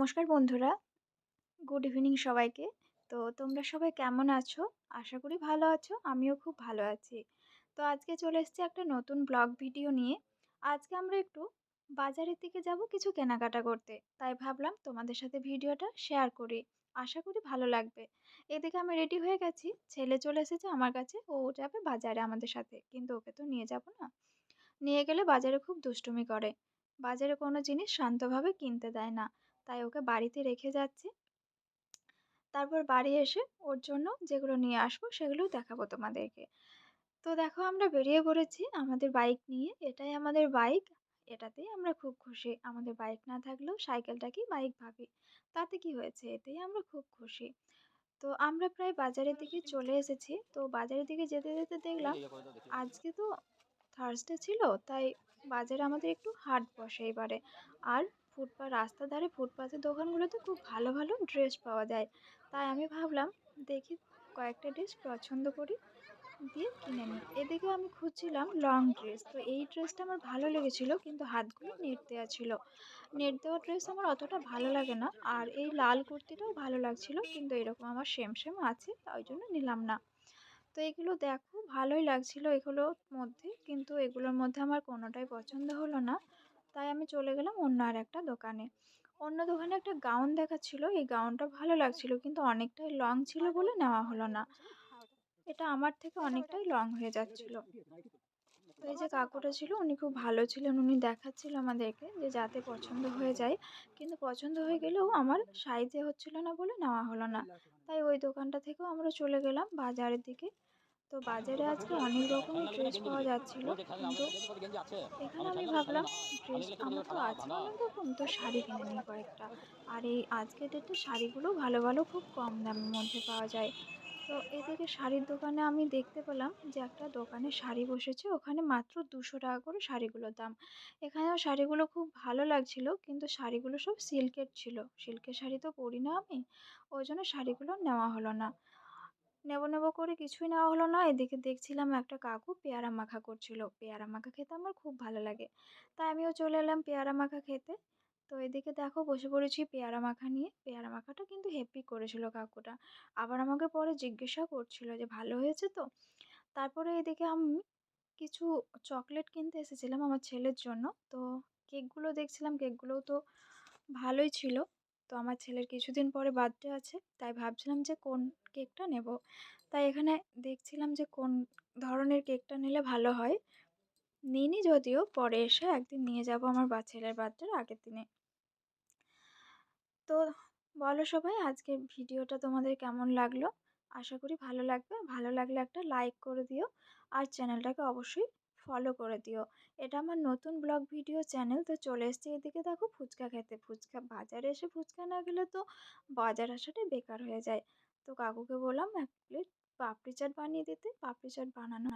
নমস্কার বন্ধুরা, good evening সবাইকে। তো তোমরা সবাই কেমন আছো? আশা করি ভালো আছো। আমিও খুব ভালো আছি। তো আজকে চলে এসেছি একটা নতুন ব্লগ ভিডিও নিয়ে। আজকে আমরা একটু বাজারের দিকে যাব কিছু কেনাকাটা করতে। তাই ভাবলাম তোমাদের সাথে ভিডিওটা শেয়ার করি। আশা করি ভালো লাগবে। এদিকে আমি রেডি হয়ে গেছি। ছেলে চলে এসেছে আমার কাছে। ও যাবে বাজারে আমাদের সাথে। কিন্তু ওকে তো নিয়ে যাব না। নিয়ে গেলে বাজারে খুব দুষ্টুমি করে। বাজারে কোনো জিনিস শান্তভাবে কিনতে দেয় না। তাই ওকে বাড়িতে রেখে যাচ্ছি। তারপর বাড়ি এসে ওর জন্য যেগুলো নিয়ে আসবো সেগুলোও দেখাবো তোমাদেরকে। তো দেখো আমরা বেরিয়ে পড়েছি আমাদের বাইক নিয়ে। এটাই আমাদের বাইক। এটাতেই আমরা খুব খুশি। আমাদের বাইক না থাকলেও সাইকেলটাকেই বাইক ভাবি। তাতে কি হয়েছে? এতেই আমরা খুব খুশি। তো আমরা প্রায় বাজারের দিকে চলে এসেছি। তো বাজারের দিকে যেতে যেতে দেখলাম আজকে তো থার্সডে ছিল, তাই বাজারে আমাদের একটু হাট বসে এবারে। আর রাস্তার ধারে ফুটপাতের দোকানগুলোতে খুব ভালো ভালো ড্রেস পাওয়া যায়। তাই আমি ভাবলাম দেখি কয়েকটা ড্রেস পছন্দ করি, দিয়ে কিনে নিই। এদিকে আমি খুঁজছিলাম লং ড্রেস। তো এই ড্রেসটা আমার ভালো লেগেছিল, কিন্তু হাতগুলো নেট দেওয়া ছিল। নেট দেওয়া ড্রেস আমার অতটা ভালো লাগে না। আর এই লাল কুর্তিটাও ভালো লাগছিল, কিন্তু এরকম আমার সেম সেম আছে, তাই জন্য নিলাম না। তো এগুলো দেখো ভালোই লাগছিল এগুলোর মধ্যে, কিন্তু এগুলোর মধ্যে আমার কোনোটাই পছন্দ হলো না। তাই আমি চলে গেলাম অন্য আরেকটা দোকানে। অন্য দোকানে একটা গাউন দেখাচ্ছিল। এই গাউনটা ভালো লাগছিল, কিন্তু অনেকটাই লং ছিল বলে নেওয়া হলো না। এটা আমার থেকে অনেকটাই লং হয়ে যাচ্ছিল। তো এই যে কাকুটা ছিল উনি খুব ভালো ছিলেন। উনি দেখাচ্ছিল আমাদেরকে যে যাতে পছন্দ হয়ে যায়। কিন্তু পছন্দ হয়ে গেলেও আমার সাইজে হচ্ছিল না বলে নেওয়া হলো না। তাই ওই দোকানটা থেকেও আমরা চলে গেলাম বাজারের দিকে। তো বাজারে আজকে অনেক রকমের ড্রেস পাওয়া যাচ্ছিল, কিন্তু এখানে আমি ভাবলাম ড্রেস আমার তো আছে অনেক রকম, তো শাড়ি কিনে নিই কয়েকটা। আর এই আজকের ডেটে শাড়িগুলো ভালো ভালো খুব কম দামের মধ্যে পাওয়া যায়। তো এদিকে শাড়ির দোকানে আমি দেখতে পেলাম যে একটা দোকানে শাড়ি বসেছে, ওখানে মাত্র 200 টাকা করে শাড়িগুলোর দাম। এখানেও শাড়িগুলো খুব ভালো লাগছিল, কিন্তু শাড়িগুলো সব সিল্কের ছিল। সিল্কের শাড়ি তো পরি না আমি, ওই জন্য শাড়িগুলো নেওয়া হলো না। নেবো নেবো করে কিছুই নেওয়া হলো না। এদিকে দেখছিলাম একটা কাকু পেয়ারা মাখা করছিল। পেয়ারা মাখা খেতে আমার খুব ভালো লাগে। তাই আমিও চলে এলাম পেয়ারা মাখা খেতে। তো এদিকে দেখো বসে পড়েছি পেয়ারা মাখা নিয়ে। পেয়ারা মাখাটা কিন্তু হেব্বি করেছিল কাকুটা। আবার আমাকে পরে জিজ্ঞাসা করছিল যে ভালো হয়েছে তো? তারপরে এদিকে আমি কিছু চকলেট কিনতে এসেছিলাম আমার ছেলের জন্য। তো কেকগুলো দেখছিলাম, কেকগুলোও তো ভালোই ছিল। তো আমার ছেলের কিছুদিন পরে বার্থডে আছে, তাই ভাবছিলাম যে কোন কেকটা নেব। তাই এখানে দেখছিলাম যে কোন ধরনের কেকটা নিলে ভালো হয়। নিইনি যদিও, পরে এসে একদিন নিয়ে যাব আমার ছেলের বার্থডের আগের দিনে। তো বলো সবাই আজকের ভিডিওটা তোমাদের কেমন লাগলো? আশা করি ভালো লাগবে। ভালো লাগলে একটা লাইক করে দিও। আর চ্যানেলটাকে অবশ্যই ফলো করে দিও। এটা আমার নতুন ব্লগ ভিডিও চ্যানেল। তো চলে এসেছি এদিকে দেখো ফুচকা খেতে। বাজারে এসে ফুচকা না খেলে তো বাজার আসাটাই বেকার হয়ে যায়। তো কাকুকে বললাম 1 প্লেট পাপড়ি চাট বানিয়ে দিতে। পাপড়ি চাট বানানো